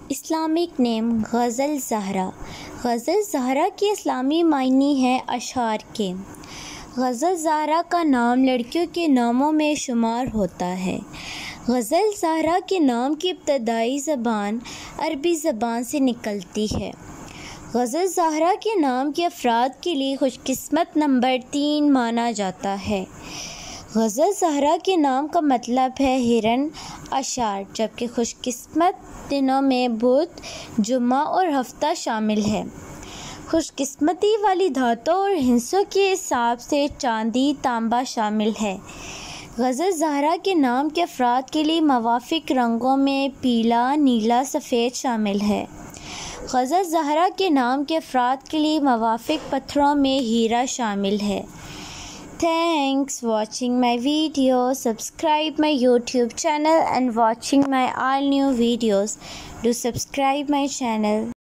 Islamic نیم غزل زہرا۔ غزل زہرا کے اسلامی معنی ہیں اشعار کے۔ غزل زہرا کا نام لڑکیوں کے ناموں میں شمار ہوتا ہے۔ غزل زہرا کے نام کی ابتدائی زبان عربی زبان سے نکلتی ہے۔ غزل زہرا کے نام کے افراد کے لیے خوش قسمت نمبر 3 مانا جاتا ہے۔ غزل زہرا کے نام کا مطلب ہے ہرن اشعار، جبکہ خوش قسمت دنوں میں بدھ، جمعہ اور ہفتہ شامل ہے۔ خوش قسمتی والی دھاتوں اور ہندسوں کے حساب سے چاندی، تانبا شامل ہے۔ غزل زہرا کے نام کے افراد کے لیے موافق رنگوں میں پیلا، نیلا، سفید شامل ہے۔ غزل زہرا کے نام کے افراد کے لیے موافق پتھروں میں ہیرا شامل ہے۔ Thanks watching my video. Subscribe my YouTube channel and watching my all new videos. Do subscribe my channel.